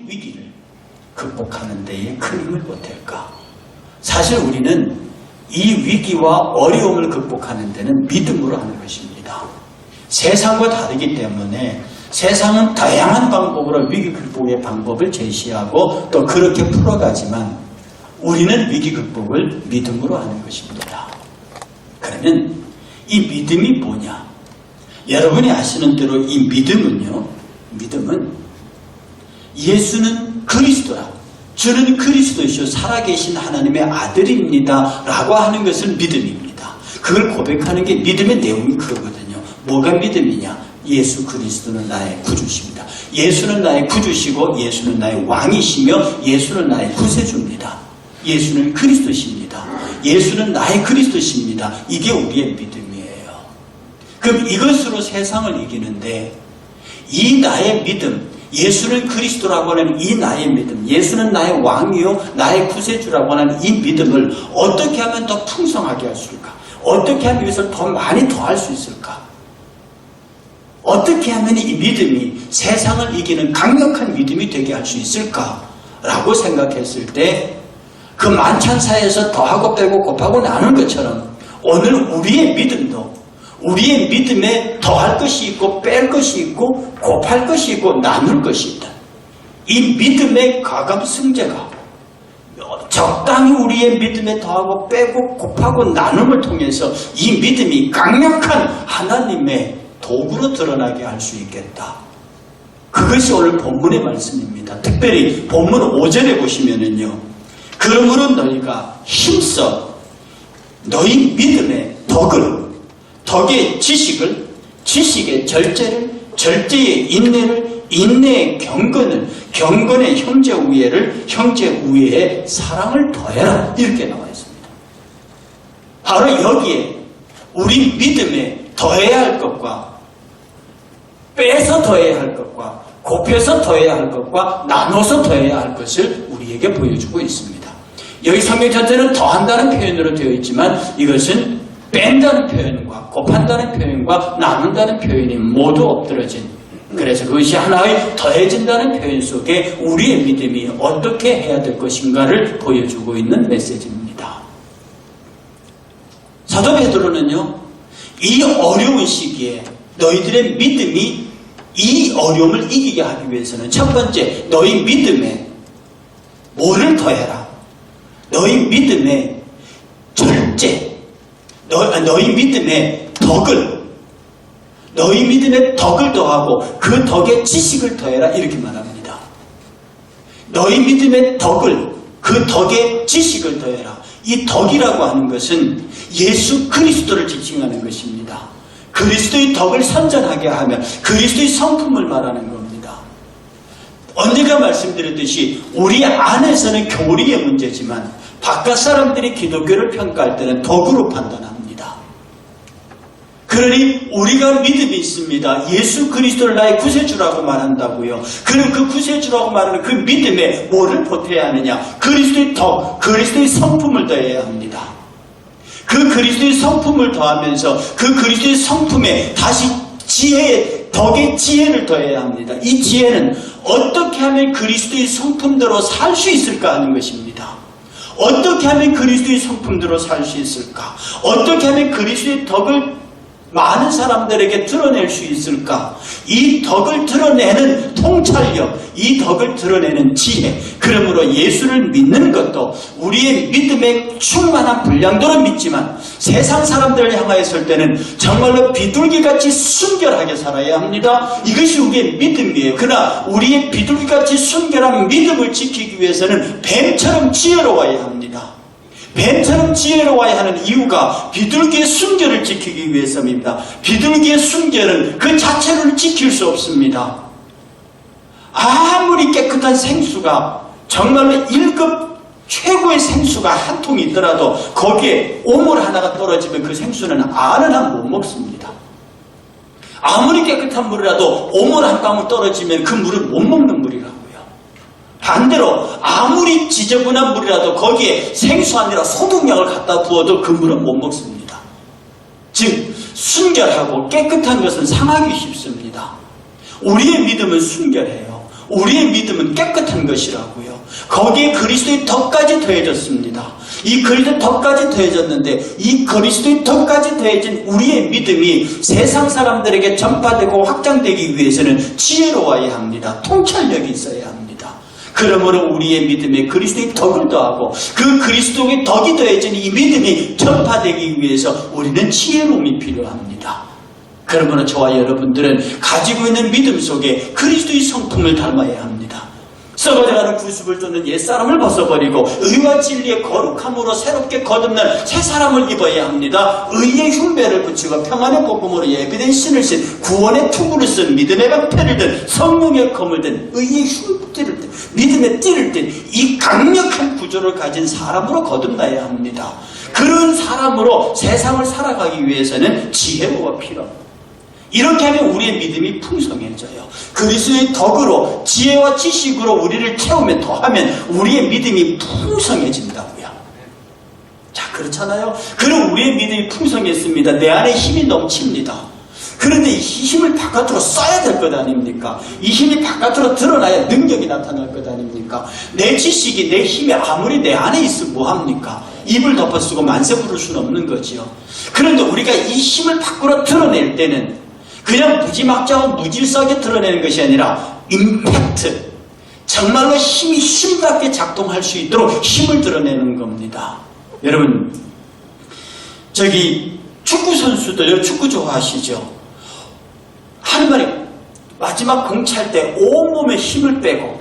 위기를 극복하는 데에 큰 힘을 보탤까? 사실 우리는 이 위기와 어려움을 극복하는 데는 믿음으로 하는 것입니다. 세상과 다르기 때문에 세상은 다양한 방법으로 위기 극복의 방법을 제시하고 또 그렇게 풀어가지만 우리는 위기 극복을 믿음으로 하는 것입니다. 그러면 이 믿음이 뭐냐? 여러분이 아시는 대로 이 믿음은 예수는 그리스도라, 주는 그리스도이시오 살아계신 하나님의 아들입니다 라고 하는 것을 믿음입니다. 그걸 고백하는 게 믿음의 내용이 그거거든요. 뭐가 믿음이냐? 예수 그리스도는 나의 구주십니다. 예수는 나의 구주시고 예수는 나의 왕이시며 예수는 나의 구세주입니다. 예수는 그리스도십니다. 예수는 나의 그리스도십니다. 이게 우리의 믿음이에요. 그럼 이것으로 세상을 이기는데 이 나의 믿음, 예수는 그리스도라고 하는 이 나의 믿음, 예수는 나의 왕이요 나의 구세주라고 하는 이 믿음을 어떻게 하면 더 풍성하게 할 수 있을까? 어떻게 하면 이것을 더 많이 더할 수 있을까? 어떻게 하면 이 믿음이 세상을 이기는 강력한 믿음이 되게 할 수 있을까라고 생각했을 때 그 만찬사에서 더하고 빼고 곱하고 나눈 것처럼 오늘 우리의 믿음도 우리의 믿음에 더할 것이 있고 뺄 것이 있고 곱할 것이 있고 나눌 것이 있다. 이 믿음의 과감승제가 적당히 우리의 믿음에 더하고 빼고 곱하고 나눔을 통해서 이 믿음이 강력한 하나님의 도구로 드러나게 할 수 있겠다. 그것이 오늘 본문의 말씀입니다. 특별히 본문 5절에 보시면은요. 그러므로 너희가 힘써 너희 믿음의 덕의 지식을, 지식의 절제를, 절제의 인내를, 인내의 경건을, 경건의 형제 우애를, 형제 우애의 사랑을 더해라. 이렇게 나와 있습니다. 바로 여기에 우리 믿음에 더해야 할 것과 빼서 더해야 할 것과 곱해서 더해야 할 것과 나눠서 더해야 할 것을 우리에게 보여주고 있습니다. 여기 성경 전체는 더한다는 표현으로 되어 있지만 이것은 뺀다는 표현과 곱한다는 표현과 나눈다는 표현이 모두 엎드러진, 그래서 그것이 하나의 더해진다는 표현 속에 우리의 믿음이 어떻게 해야 될 것인가를 보여주고 있는 메시지입니다. 사도 베드로는요, 이 어려운 시기에 너희들의 믿음이 이 어려움을 이기게 하기 위해서는 첫 번째, 너희 믿음에 뭐를 더해라? 너희 믿음에 절제, 너희 믿음에 너희 믿음에 덕을 더하고 그 덕에 지식을 더해라. 이렇게 말합니다. 너희 믿음에 그 덕에 지식을 더해라. 이 덕이라고 하는 것은 예수 그리스도를 지칭하는 것입니다. 그리스도의 덕을 선전하게 하면 그리스도의 성품을 말하는 겁니다. 언제가 말씀드렸듯이 우리 안에서는 교리의 문제지만 바깥 사람들이 기독교를 평가할 때는 덕으로 판단합니다. 그러니 우리가 믿음이 있습니다. 예수 그리스도를 나의 구세주라고 말한다고요. 그럼 그 구세주라고 말하는 그 믿음에 뭐를 보태야 하느냐? 그리스도의 덕, 그리스도의 성품을 더해야 합니다. 그 그리스도의 성품을 더하면서 그 그리스도의 성품에 다시 덕의 지혜를 더해야 합니다. 이 지혜는 어떻게 하면 그리스도의 성품대로 살 수 있을까 하는 것입니다. 어떻게 하면 그리스도의 성품대로 살 수 있을까? 어떻게 하면 그리스도의 덕을 많은 사람들에게 드러낼 수 있을까? 이 덕을 드러내는 통찰력, 이 덕을 드러내는 지혜, 그러므로 예수를 믿는 것도 우리의 믿음의 충만한 분량도로 믿지만 세상 사람들을 향하였을 때는 정말로 비둘기같이 순결하게 살아야 합니다. 이것이 우리의 믿음이에요. 그러나 우리의 비둘기같이 순결한 믿음을 지키기 위해서는 뱀처럼 지혜로워야 합니다. 뱀처럼 지혜로워야 하는 이유가 비둘기의 순결을 지키기 위해서입니다. 비둘기의 순결은 그 자체를 지킬 수 없습니다. 아무리 깨끗한 생수가 정말로 1급 최고의 생수가 한 통이 있더라도 거기에 오물 하나가 떨어지면 그 생수는 알은 한 못 먹습니다. 아무리 깨끗한 물이라도 오물 한 방울 떨어지면 그 물은 못 먹는 물이라고요. 반대로 아무리 지저분한 물이라도 거기에 생수 아니라 소독약을 갖다 부어도 그 물은 못 먹습니다. 즉 순결하고 깨끗한 것은 상하기 쉽습니다. 우리의 믿음은 순결해요. 우리의 믿음은 깨끗한 것이라고요. 거기에 그리스도의 덕까지 더해졌습니다. 이 그리스도의 덕까지 더해졌는데 이 그리스도의 덕까지 더해진 우리의 믿음이 세상 사람들에게 전파되고 확장되기 위해서는 지혜로워야 합니다. 통찰력이 있어야 합니다. 그러므로 우리의 믿음에 그리스도의 덕을 더하고 그 그리스도의 덕이 더해진 이 믿음이 전파되기 위해서 우리는 지혜로움이 필요합니다. 그러므로 저와 여러분들은 가지고 있는 믿음 속에 그리스도의 성품을 닮아야 합니다. 썩어져가는 구습을 쫓는 옛사람을 벗어버리고 의와 진리의 거룩함으로 새롭게 거듭난 새 사람을 입어야 합니다. 의의 흉배를 붙이고 평안의 복음으로 예비된 신을 신 구원의 투구를 쓴 믿음의 방패를 든 성령의 검을 든 의의 흉띠를 든 믿음의 띠를 든 이 강력한 구조를 가진 사람으로 거듭나야 합니다. 그런 사람으로 세상을 살아가기 위해서는 지혜로가 필요합니다. 이렇게 하면 우리의 믿음이 풍성해져요. 그리스도의 덕으로 지혜와 지식으로 우리를 채우면 더하면 우리의 믿음이 풍성해진다고요. 자, 그렇잖아요. 그럼 우리의 믿음이 풍성했습니다. 내 안에 힘이 넘칩니다. 그런데 이 힘을 바깥으로 써야 될 것 아닙니까? 이 힘이 바깥으로 드러나야 능력이 나타날 것 아닙니까? 내 지식이 내 힘이 아무리 내 안에 있으면 뭐합니까? 입을 덮어쓰고 만세 부를 수는 없는 거지요. 그런데 우리가 이 힘을 밖으로 드러낼 때는 그냥 무지막지하고 무질서하게 드러내는 것이 아니라 임팩트, 정말로 힘이 힘답게 작동할 수 있도록 힘을 드러내는 겁니다. 여러분, 저기 축구 선수들 축구 좋아하시죠? 하는 말이 마지막 공 찰 때 온몸에 힘을 빼고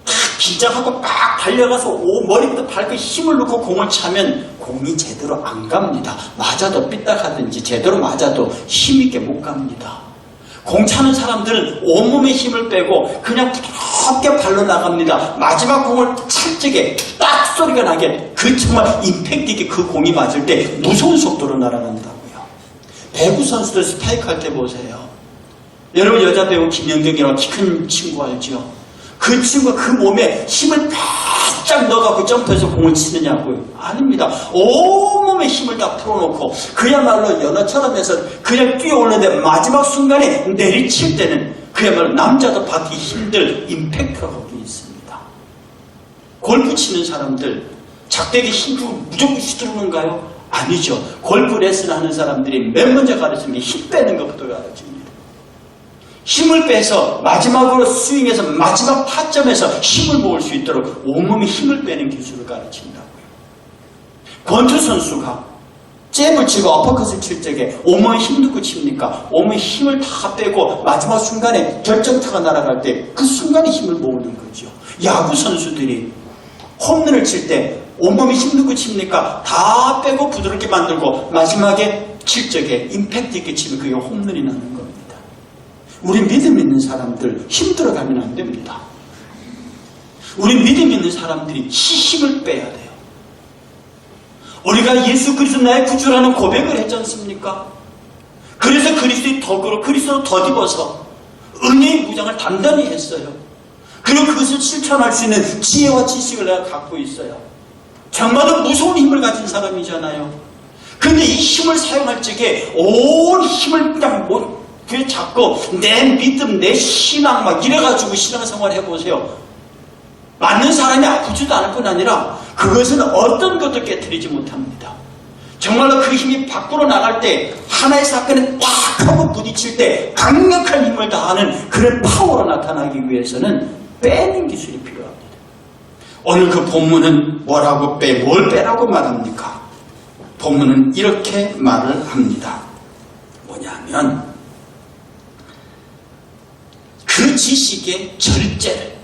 딱 긴장하고 막 달려가서 머리부터 발끝 힘을 넣고 공을 차면 공이 제대로 안 갑니다. 맞아도 삐딱하든지 제대로 맞아도 힘있게 못 갑니다. 공 차는 사람들은 온몸에 힘을 빼고 그냥 부드럽게 발로 나갑니다. 마지막 공을 찰 적에 딱 소리가 나게 그 정말 임팩트 있게 그 공이 맞을 때 무서운 속도로 날아간다고요. 배구 선수들 스파이크 할 때 보세요. 여러분 여자 배우 김연경이라고 키 큰 친구 알죠? 그 친구가 그 몸에 힘을 바짝 넣어갖고 점프해서 공을 치느냐고요? 아닙니다. 온몸에 힘을 다 풀어놓고 그야말로 연어처럼 해서 그냥 뛰어오르는데 마지막 순간에 내리칠 때는 그야말로 남자도 받기 힘들 임팩트가 거기 있습니다. 골프 치는 사람들 작대기 힘주고 무조건 휘두르는가요? 아니죠. 골프 레슨 하는 사람들이 맨 먼저 가르치는 게 힘 빼는 것부터 가르칩니다. 힘을 빼서 마지막으로 스윙해서 마지막 타점에서 힘을 모을 수 있도록 온몸에 힘을 빼는 기술을 가르친다고요. 권투 선수가 잽을 치고 어퍼컷을 칠 적에 온몸에 힘 넣고 칩니까? 온몸에 힘을 다 빼고 마지막 순간에 결정타가 날아갈 때 그 순간에 힘을 모으는 거죠. 야구 선수들이 홈런을 칠 때 온몸에 힘 넣고 칩니까? 다 빼고 부드럽게 만들고 마지막에 칠 적에 임팩트 있게 치면 그게 홈런이 나는 겁니다. 우리 믿음 있는 사람들 힘들어가면 안 됩니다. 우리 믿음 있는 사람들이 힘을 빼야 돼요. 우리가 예수 그리스도 나의 구주라는 고백을 했지 않습니까? 그래서 그리스도의 덕으로 그리스도로 덧입어서 은혜의 무장을 단단히 했어요. 그리고 그것을 실천할 수 있는 지혜와 지식을 내가 갖고 있어요. 정말로 무서운 힘을 가진 사람이잖아요. 그런데 이 힘을 사용할 적에 온 힘을 그냥 그게 자꾸 내 믿음, 내 신앙 막 이래가지고 신앙생활 해보세요. 맞는 사람이 아프지도 않을 뿐 아니라 그것은 어떤 것도 깨트리지 못합니다. 정말로 그 힘이 밖으로 나갈 때 하나의 사건에 딱 하고 부딪힐 때 강력한 힘을 다하는 그런 파워로 나타나기 위해서는 빼는 기술이 필요합니다. 오늘 그 본문은 뭐라고 뭘 빼라고 말합니까? 본문은 이렇게 말을 합니다. 뭐냐면 그 지식의 절제를,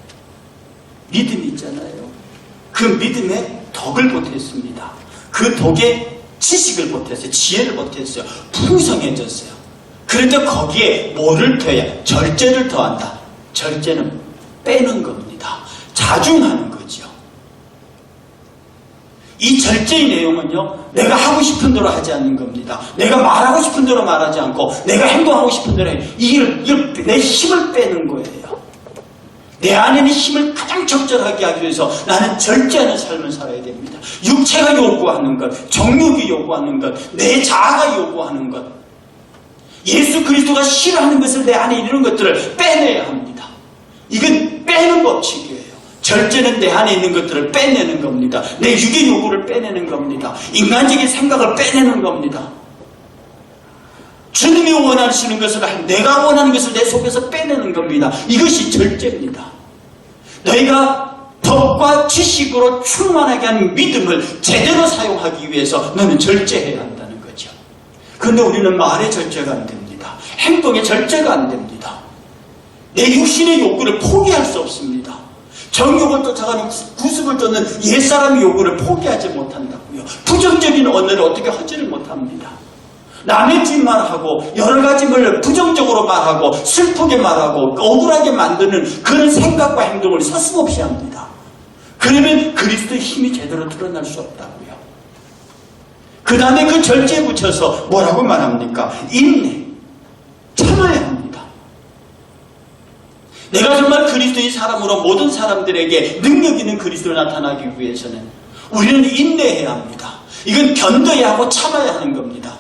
믿음이 있잖아요. 그 믿음의 덕을 보탰습니다. 그 덕의 지식을 보탰어요. 지혜를 보탰어요. 풍성해졌어요. 그런데 거기에 뭐를 더해야? 절제를 더한다. 절제는 빼는 겁니다. 자중하는 거죠. 이 절제의 내용은요, 내가 하고 싶은 대로 하지 않는 겁니다. 내가 말하고 싶은 대로 말하지 않고, 내가 행동하고 싶은 대로 해. 이걸 내 힘을 빼는 거예요. 내 안에는 힘을 가장 적절하게 하기 위해서 나는 절제하는 삶을 살아야 됩니다. 육체가 요구하는 것, 정욕이 요구하는 것, 내 자아가 요구하는 것, 예수 그리스도가 싫어하는 것을 내 안에 이런 것들을 빼내야 합니다. 이건 빼는 법칙이에요. 절제는 내 안에 있는 것들을 빼내는 겁니다. 내 육의 요구를 빼내는 겁니다. 인간적인 생각을 빼내는 겁니다. 주님이 원하시는 것을 내가 원하는 것을 내 속에서 빼내는 겁니다. 이것이 절제입니다. 너희가 덕과 지식으로 충만하게 하는 믿음을 제대로 사용하기 위해서 너는 절제해야 한다는 거죠. 그런데 우리는 말의 절제가 안 됩니다. 행동의 절제가 안 됩니다. 내 육신의 욕구를 포기할 수 없습니다. 정욕을 쫓아가는 구습을 쫓는 옛사람의 욕구를 포기하지 못한다고요. 부정적인 언어를 어떻게 하지를 못합니다. 남의 뒷말 하고 여러 가지 걸 부정적으로 말하고 슬프게 말하고 억울하게 만드는 그런 생각과 행동을 서슴없이 합니다. 그러면 그리스도의 힘이 제대로 드러날 수 없다고요. 그 다음에 그 절제에 붙여서 뭐라고 말합니까? 인내, 참아야 합니다. 내가 정말 그리스도의 사람으로 모든 사람들에게 능력 있는 그리스도를 나타나기 위해서는 우리는 인내해야 합니다. 이건 견뎌야 하고 참아야 하는 겁니다.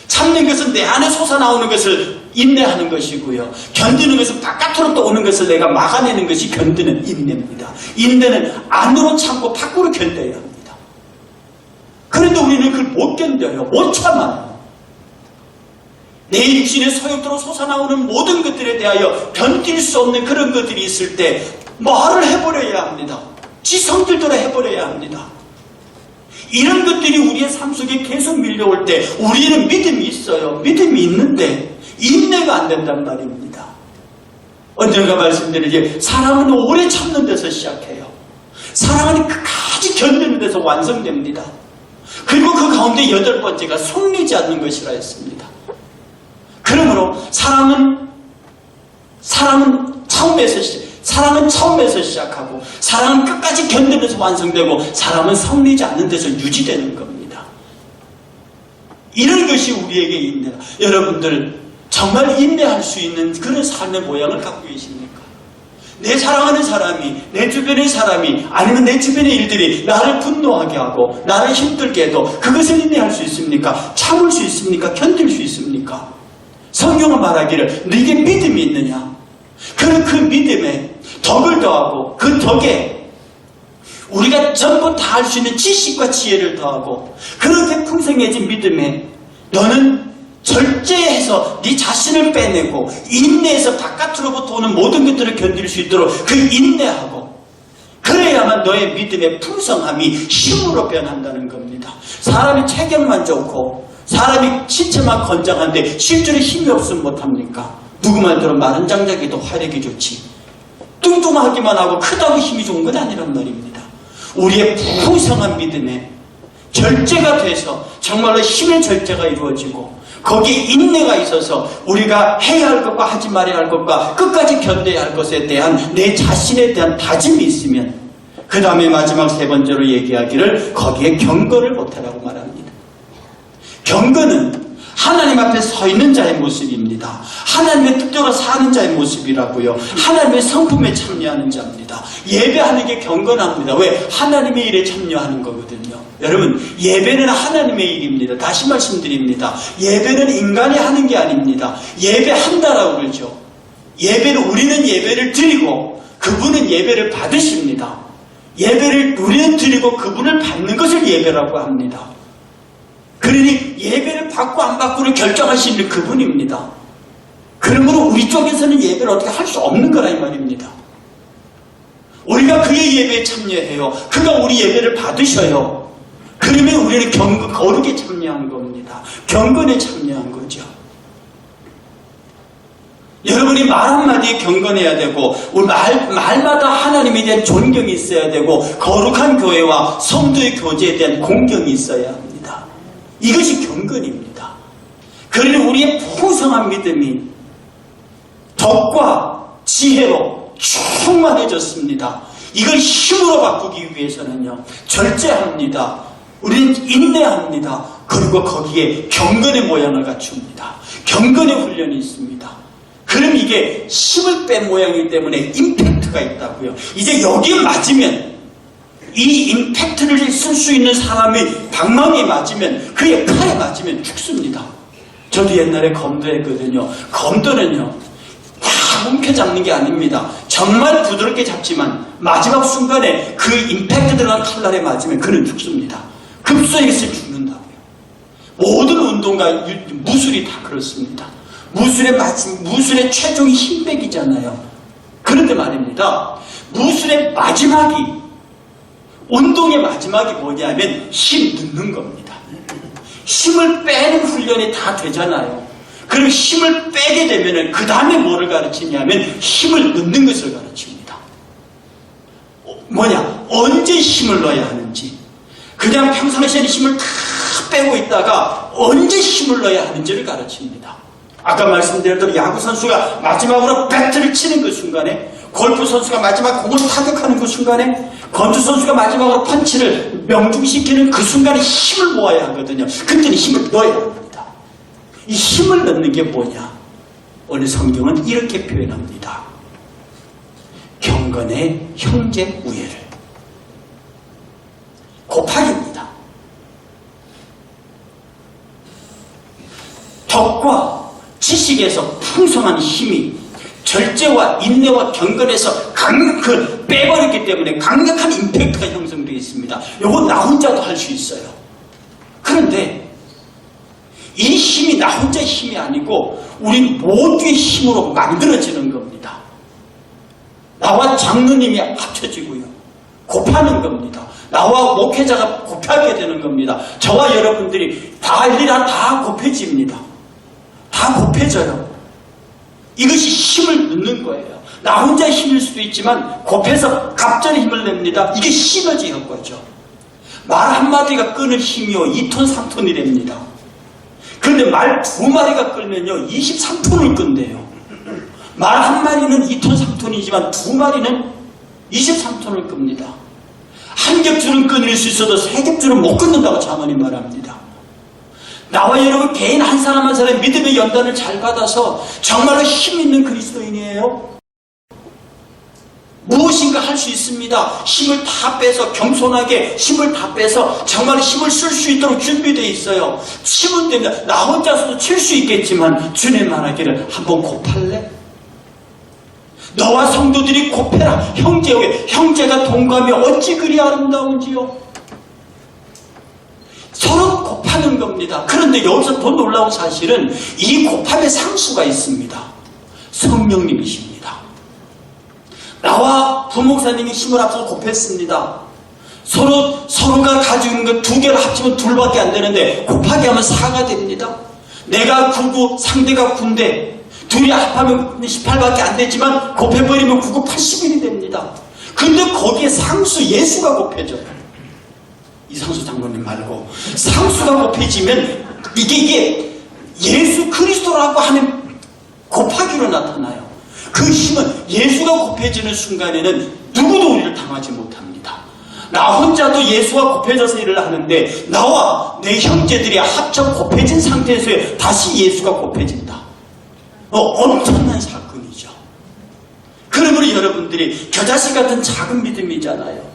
참는 것은 내 안에 솟아나오는 것을 인내하는 것이고요. 견디는 것은 바깥으로 또 오는 것을 내가 막아내는 것이 견디는 인내입니다. 인내는 안으로 참고 밖으로 견뎌야 합니다. 그런데 우리는 그걸 못 견뎌요. 못 참아요. 내 육신의 소욕대로 솟아나오는 모든 것들에 대하여 견딜 수 없는 그런 것들이 있을 때 말을 해버려야 합니다. 지 성질대로 해버려야 합니다. 이런 것들이 우리의 삶 속에 계속 밀려올 때 우리는 믿음이 있어요. 믿음이 있는데 인내가 안 된단 말입니다. 언젠가 말씀드리지 사랑은 오래 참는 데서 시작해요. 사랑은 끝까지 견디는 데서 완성됩니다. 그리고 그 가운데 8번째가 속리지 않는 것이라 했습니다. 그러므로 사랑은 처음에서 시작하고 사랑은 끝까지 견디면서 완성되고 사랑은 성리지 않는 데서 유지되는 겁니다. 이런 것이 우리에게 인내다. 여러분들 정말 인내할 수 있는 그런 삶의 모양을 갖고 계십니까? 내 사랑하는 사람이, 내 주변의 사람이, 아니면 내 주변의 일들이 나를 분노하게 하고 나를 힘들게 해도 그것을 인내할 수 있습니까? 참을 수 있습니까? 견딜 수 있습니까? 성경은 말하기를 네게 믿음이 있느냐? 그런 그 믿음에 덕을 더하고 그 덕에 우리가 전부 다 할 수 있는 지식과 지혜를 더하고 그렇게 풍성해진 믿음에 너는 절제해서 네 자신을 빼내고 인내해서 바깥으로부터 오는 모든 것들을 견딜 수 있도록 그 인내하고 그래야만 너의 믿음의 풍성함이 힘으로 변한다는 겁니다. 사람이 체격만 좋고 사람이 신체만 건장한데 실제로 힘이 없으면 못합니까? 누구 말대로 마른 장작이도 화력이 좋지 뚱뚱하기만 하고 크다고 힘이 좋은 건 아니란 말입니다. 우리의 풍성한 믿음에 절제가 돼서 정말로 힘의 절제가 이루어지고 거기에 인내가 있어서 우리가 해야 할 것과 하지 말아야 할 것과 끝까지 견뎌야 할 것에 대한 내 자신에 대한 다짐이 있으면 그 다음에 마지막 3번째로 얘기하기를 거기에 경건을 못하라고 말합니다. 경건은 하나님 앞에 서 있는 자의 모습입니다. 하나님의 뜻대로 사는 자의 모습이라고요. 하나님의 성품에 참여하는 자입니다. 예배하는 게 경건합니다. 왜? 하나님의 일에 참여하는 거거든요. 여러분, 예배는 하나님의 일입니다. 다시 말씀드립니다. 예배는 인간이 하는 게 아닙니다. 예배한다라고 그러죠. 우리는 예배를 드리고 그분은 예배를 받으십니다. 우리는 드리고 그분을 받는 것을 예배라고 합니다. 그러니 예배를 받고 안 받고를 결정할 수 있는 그분입니다. 그러므로 우리 쪽에서는 예배를 어떻게 할 수 없는 거라 이 말입니다. 우리가 그의 예배에 참여해요. 그가 우리 예배를 받으셔요. 그러면 우리는 거룩에 참여한 겁니다. 경건에 참여한 거죠. 여러분이 말 한마디에 경건해야 되고 말마다 하나님에 대한 존경이 있어야 되고 거룩한 교회와 성도의 교제에 대한 공경이 있어야 합니다. 이것이 경건입니다. 그러니 우리의 풍성한 믿음이 덕과 지혜로 충만해졌습니다. 이걸 힘으로 바꾸기 위해서는요. 절제합니다. 우리는 인내합니다. 그리고 거기에 경건의 모양을 갖춥니다. 경건의 훈련이 있습니다. 그럼 이게 힘을 뺀 모양이기 때문에 임팩트가 있다고요. 이제 여기에 맞으면 이 임팩트를 쓸 수 있는 사람이 방망이에 맞으면 그의 칼에 맞으면 죽습니다. 저도 옛날에 검도했거든요. 검도는요 움켜잡는 게 아닙니다. 정말 부드럽게 잡지만 마지막 순간에 그 임팩트 들어간 칼날에 맞으면 그는 죽습니다. 급소에서 죽는다고요. 모든 운동가, 무술이 다 그렇습니다. 무술의 최종이 힘백이잖아요. 그런데 말입니다. 무술의 마지막이, 운동의 마지막이 뭐냐면 힘 넣는 겁니다. 힘을 빼는 훈련이 다 되잖아요. 그럼 힘을 빼게 되면 그 다음에 뭐를 가르치냐면 힘을 넣는 것을 가르칩니다. 뭐냐? 언제 힘을 넣어야 하는지, 그냥 평상시에는 힘을 다 빼고 있다가 언제 힘을 넣어야 하는지를 가르칩니다. 아까 말씀드린 대로 야구 선수가 마지막으로 배트를 치는 그 순간에, 골프 선수가 마지막 공을 타격하는 그 순간에, 건투 선수가 마지막으로 펀치를 명중시키는 그 순간에 힘을 모아야 하거든요. 그때는 힘을 넣어야 합니다. 이 힘을 넣는 게 뭐냐? 오늘 성경은 이렇게 표현합니다. 경건의 형제 우애를. 곱하기입니다. 덕과 지식에서 풍성한 힘이 절제와 인내와 경건에서 빼버렸기 때문에 강력한 임팩트가 형성되어 있습니다. 이거 나 혼자도 할 수 있어요. 그런데 이 힘이 나 혼자의 힘이 아니고 우리 모두의 힘으로 만들어지는 겁니다. 나와 장로님이 합쳐지고요. 곱하는 겁니다. 나와 목회자가 곱하게 되는 겁니다. 저와 여러분들이 다 일이라 다 곱해집니다. 다 곱해져요. 이것이 힘을 넣는 거예요. 나 혼자 힘일 수도 있지만 곱해서 갑자기 힘을 냅니다. 이게 시너지 효과죠. 말 한마디가 끄는 힘이요 2톤 3톤이 됩니다. 그런데 말 2마리가 끌면요 23톤을 끈대요. 말 한 마리는 2톤 3톤이지만 2마리는 23톤을 끕니다. 한 겹줄은 끊을 수 있어도 세 겹줄은 못 끊는다고 장언이 말합니다. 나와 여러분 개인 한 사람 한 사람의 믿음의 연단을 잘 받아서 정말로 힘 있는 그리스도인이에요. 무엇인가 할 수 있습니다. 힘을 다 빼서 겸손하게 힘을 다 빼서 정말 힘을 쓸 수 있도록 준비되어 있어요. 힘은 됩니다. 나 혼자서도 칠 수 있겠지만 주님 말하기를 한번 곱할래? 너와 성도들이 곱해라. 형제가 동감이 어찌 그리 아름다운지요. 서로 곱하는 겁니다. 그런데 여기서 더 놀라운 사실은 이 곱함의 상수가 있습니다. 성령님이십니다. 나와 부목사님이 힘을 합쳐서 곱했습니다. 서로가 가지고 있는 것 2개를 합치면 2밖에 안 되는데 곱하기 하면 4가 됩니다. 내가 9고 상대가 9인데 둘이 합하면 18밖에 안 되지만 곱해버리면 9고 81이 됩니다. 근데 거기에 상수 예수가 곱해져요. 이상수 장로님 말고 상수가 곱해지면 이게 예수 그리스도라고 하는 곱하기로 나타나요. 그 힘은 예수가 곱해지는 순간에는 누구도 우리를 당하지 못합니다. 나 혼자도 예수가 곱해져서 일을 하는데 나와 내 형제들이 합쳐 곱해진 상태에서 다시 예수가 곱해진다. 엄청난 사건이죠. 그러므로 여러분들이 겨자씨 같은 작은 믿음이잖아요.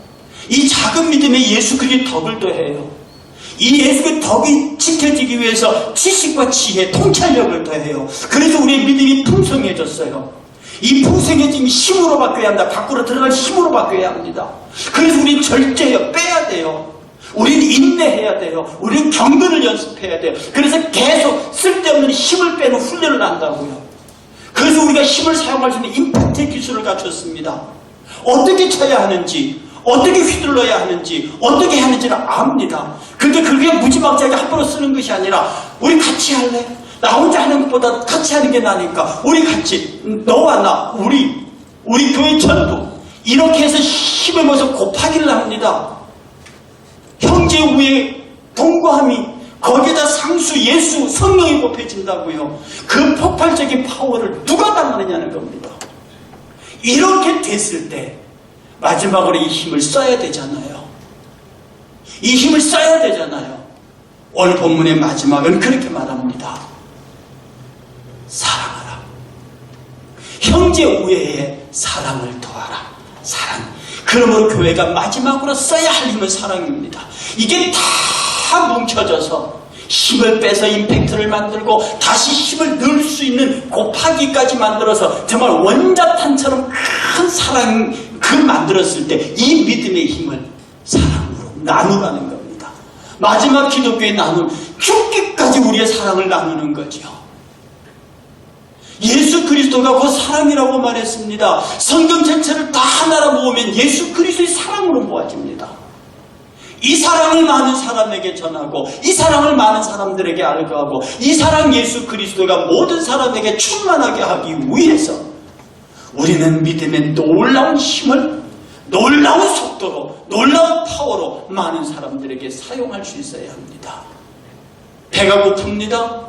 이 작은 믿음에 예수 그리스도의 덕을 더해요. 이 예수의 덕이 지켜지기 위해서 지식과 지혜, 통찰력을 더해요. 그래서 우리의 믿음이 풍성해졌어요. 이 풍성해짐이 힘으로 바뀌어야 한다. 밖으로 들어갈 힘으로 바뀌어야 합니다. 그래서 우리는 절제해요. 빼야 돼요. 우리는 인내해야 돼요. 우리는 경건을 연습해야 돼요. 그래서 계속 쓸데없는 힘을 빼는 훈련을 한다고요. 그래서 우리가 힘을 사용할 수 있는 임팩트 기술을 갖췄습니다. 어떻게 쳐야 하는지, 어떻게 휘둘러야 하는지, 어떻게 하는지를 압니다. 근데 그게 무지막지하게 함부로 쓰는 것이 아니라 우리 같이 할래? 나 혼자 하는 것보다 같이 하는 게 나으니까 우리 같이, 너와 나, 우리 교회 전부 이렇게 해서 힘을 모아서 곱하기를 합니다. 형제 우애 동거함이 거기에다 상수 예수 성령이 곱해진다고요. 그 폭발적인 파워를 누가 담느냐는 겁니다. 이렇게 됐을 때 마지막으로 이 힘을 써야 되잖아요. 이 힘을 써야 되잖아요. 오늘 본문의 마지막은 그렇게 말합니다. 사랑하라. 형제 우애에 사랑을 더하라. 사랑. 그러므로 교회가 마지막으로 써야 할 힘은 사랑입니다. 이게 다 뭉쳐져서 힘을 빼서 임팩트를 만들고 다시 힘을 넣을 수 있는 곱하기까지 만들어서 정말 원자탄처럼 큰 사랑 만들었을 때 이 믿음의 힘을 사랑으로 나누라는 겁니다. 마지막 기독교의 나눔, 죽기까지 우리의 사랑을 나누는 거죠. 예수 그리스도가 그 사랑이라고 말했습니다. 성경 전체를 다 하나로 모으면 예수 그리스도의 사랑으로 모아집니다. 이 사랑을 많은 사람에게 전하고 이 사랑을 많은 사람들에게 알고하고 이 사랑 예수 그리스도가 모든 사람에게 충만하게 하기 위해서 우리는 믿음의 놀라운 힘을 놀라운 속도로 놀라운 파워로 많은 사람들에게 사용할 수 있어야 합니다. 배가 고픕니다.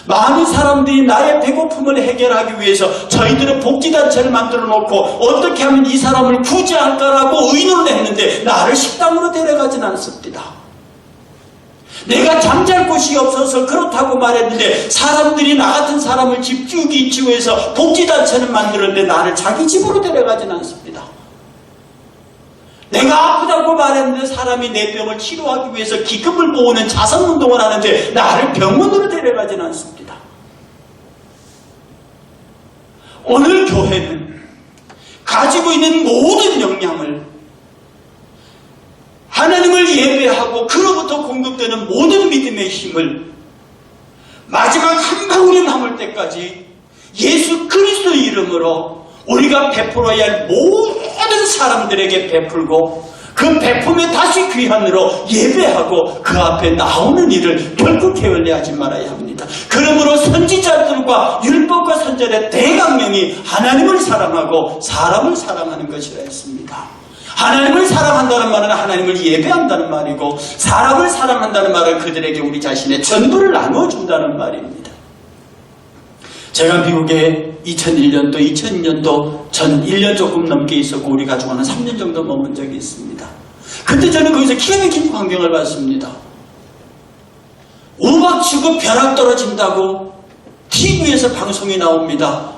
많은 사람들이 나의 배고픔을 해결하기 위해서 저희들은 복지단체를 만들어 놓고 어떻게 하면 이 사람을 구제할까라고 의논을 했는데 나를 식당으로 데려가진 않습니다. 내가 잠잘 곳이 없어서 그렇다고 말했는데 사람들이 나 같은 사람을 집 지우기 위해서 복지단체를 만들었는데 나를 자기 집으로 데려가진 않습니다. 내가 아프다고 말했는데 사람이 내 병을 치료하기 위해서 기금을 모으는 자선운동을 하는데 나를 병원으로 데려가진 않습니다. 오늘 교회는 가지고 있는 모든 역량을 하나님을 예배하고 그로부터 공급되는 모든 믿음의 힘을 마지막 한 방울이 남을 때까지 예수 그리스도의 이름으로 우리가 베풀어야 할 모든 사람들에게 베풀고 그 베품에 다시 귀한으로 예배하고 그 앞에 나오는 일을 결코 게을리하지 말아야 합니다. 그러므로 선지자들과 율법과 선지자의 대강령이 하나님을 사랑하고 사람을 사랑하는 것이라 했습니다. 하나님을 사랑한다는 말은 하나님을 예배한다는 말이고 사람을 사랑한다는 말은 그들에게 우리 자신의 전부를 나누어준다는 말입니다. 제가 미국에 2001년도, 2002년도 전 1년 조금 넘게 있었고 우리 가족은 3년 정도 머문 적이 있습니다. 그때 저는 거기서 기가 막힌 광경을 봤습니다. 우박 치고 벼락 떨어진다고 TV에서 방송이 나옵니다.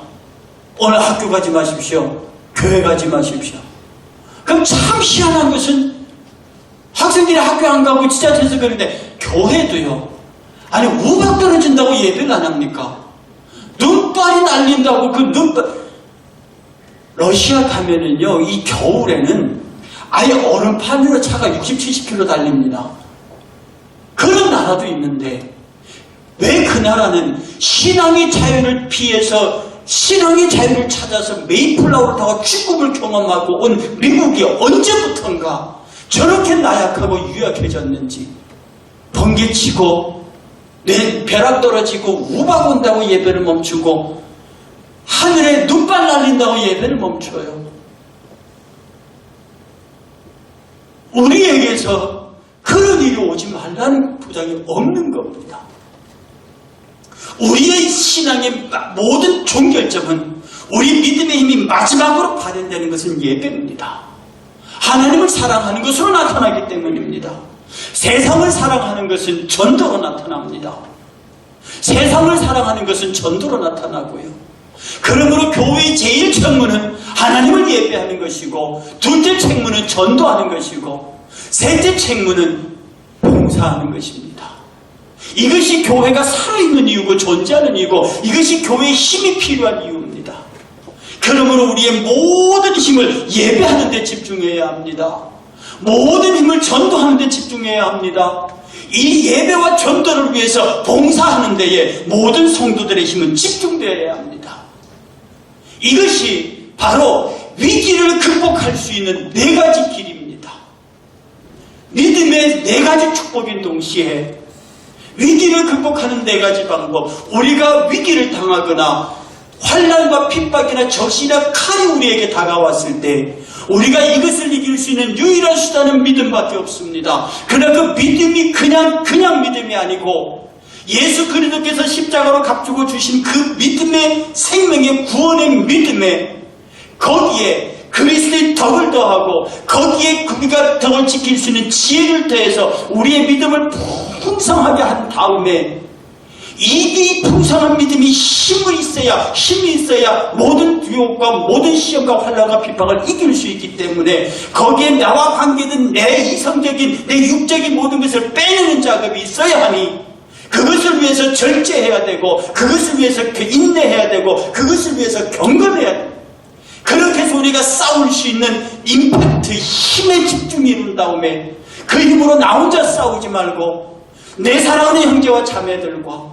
오늘 학교 가지 마십시오. 교회 가지 마십시오. 그럼 참 희한한 것은 학생들이 학교 안 가고 지자체에서 그러는데 교회도요. 아니 우박 떨어진다고 예배를 안 합니까? 눈발이 날린다고 그 눈발 러시아 가면은요 이 겨울에는 아예 얼음판으로 차가 60, 70km 달립니다. 그런 나라도 있는데 왜 그 나라는 신앙의 자유를 피해서 신앙의 자유를 찾아서 메이플라워를 타고 축복을 경험하고 온 미국이 언제부턴가 저렇게 나약하고 유약해졌는지 번개치고 벼락 떨어지고 우박 온다고 예배를 멈추고 하늘에 눈발 날린다고 예배를 멈춰요. 우리에게서 그런 일이 오지 말라는 보장이 없는 겁니다. 우리의 신앙의 모든 종결점은 우리 믿음의 힘이 마지막으로 발현되는 것은 예배입니다. 하나님을 사랑하는 것으로 나타나기 때문입니다. 세상을 사랑하는 것은 전도로 나타납니다. 세상을 사랑하는 것은 전도로 나타나고요. 그러므로 교회의 제일 책무는 하나님을 예배하는 것이고 둘째 책무는 전도하는 것이고 셋째 책무는 봉사하는 것입니다. 이것이 교회가 살아있는 이유고 존재하는 이유고 이것이 교회의 힘이 필요한 이유입니다. 그러므로 우리의 모든 힘을 예배하는 데 집중해야 합니다. 모든 힘을 전도하는 데 집중해야 합니다. 이 예배와 전도를 위해서 봉사하는 데에 모든 성도들의 힘은 집중되어야 합니다. 이것이 바로 위기를 극복할 수 있는 네 가지 길입니다. 믿음의 네 가지 축복인 동시에 위기를 극복하는 네 가지 방법, 우리가 위기를 당하거나 환난과 핍박이나 적시나 칼이 우리에게 다가왔을 때 우리가 이것을 이길 수 있는 유일한 수단은 믿음밖에 없습니다. 그러나 그 믿음이 그냥 믿음이 아니고 예수 그리스도께서 십자가로 값주고 주신 그 믿음의 생명의 구원의 믿음에 거기에 그리스도의 덕을 더하고 거기에 우리가 덕을 지킬 수 있는 지혜를 더해서 우리의 믿음을 풍성하게 한 다음에 이 풍성한 믿음이 힘이 있어야 모든 유혹과 모든 시험과 환난과 핍박을 이길 수 있기 때문에 거기에 나와 관계된 내 이성적인 내 육적인 모든 것을 빼내는 작업이 있어야 하니 위해서 절제해야 되고 그것을 위해서 인내해야 되고 그것을 위해서 경건해야 되고 그렇게 해서 우리가 싸울 수 있는 임팩트, 힘에 집중이 이룬 다음에 그 힘으로 나 혼자 싸우지 말고 내 사랑하는 형제와 자매들과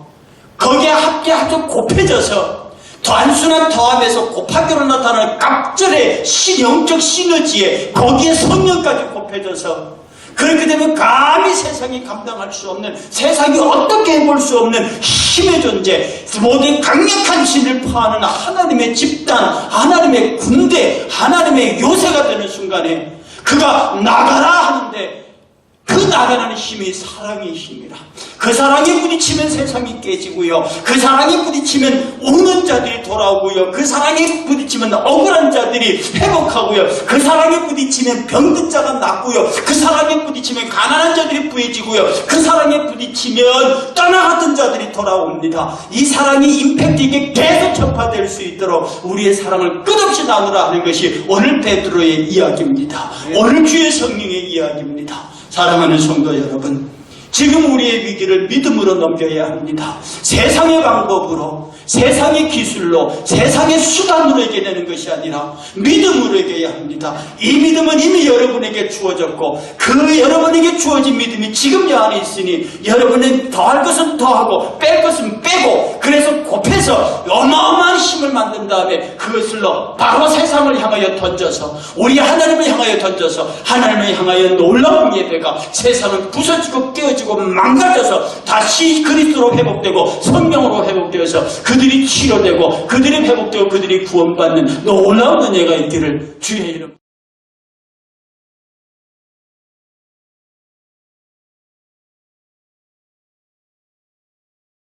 거기에 함께 아주 곱해져서 단순한 더함에서 곱하기로 나타나는 갑절의 영적 시너지에 거기에 성령까지 곱해져서 그렇게 되면 감히 세상이 감당할 수 없는, 세상이 어떻게 해볼 수 없는 힘의 존재, 모든 강력한 신을 파하는 하나님의 집단, 하나님의 군대, 하나님의 요새가 되는 순간에 그가 나가라 하는데 그 나가라는 힘이 사랑의 힘이라. 그 사랑에 부딪히면 세상이 깨지고요. 그 사랑에 부딪히면 우는 자들이 돌아오고요. 그 사랑에 부딪히면 억울한 자들이 회복하고요. 그 사랑에 부딪히면 병든 자가 낫고요. 그 사랑에 부딪히면 가난한 자들이 부해지고요. 그 사랑에 부딪히면 떠나갔던 자들이 돌아옵니다. 이 사랑이 임팩트 있게 계속 전파될 수 있도록 우리의 사랑을 끝없이 나누라 하는 것이 오늘 베드로의 이야기입니다. 오늘 주의 성령의 이야기입니다. 사랑하는 성도 여러분, 지금 우리의 위기를 믿음으로 넘겨야 합니다. 세상의 방법으로, 세상의 기술로, 세상의 수단으로 이겨내는 것이 아니라 믿음으로 이겨야 합니다. 이 믿음은 이미 여러분에게 주어졌고 그 여러분에게 주어진 믿음이 지금 여 안에 있으니 여러분은 더할 것은 더하고 뺄 것은 빼고 그래서 곱해서 어마어마한 힘을 만든 다음에 그것을로 바로 세상을 향하여 던져서 우리 하나님을 향하여 던져서 하나님을 향하여 놀라운 예배가 세상은 부서지고 깨어지고 망가져서 다시 그리스도로 회복되고 성령으로 회복되어서 그들이 치료되고 그들이 회복되고 그들이 구원받는 놀라운 은혜가 있기를 주의 이름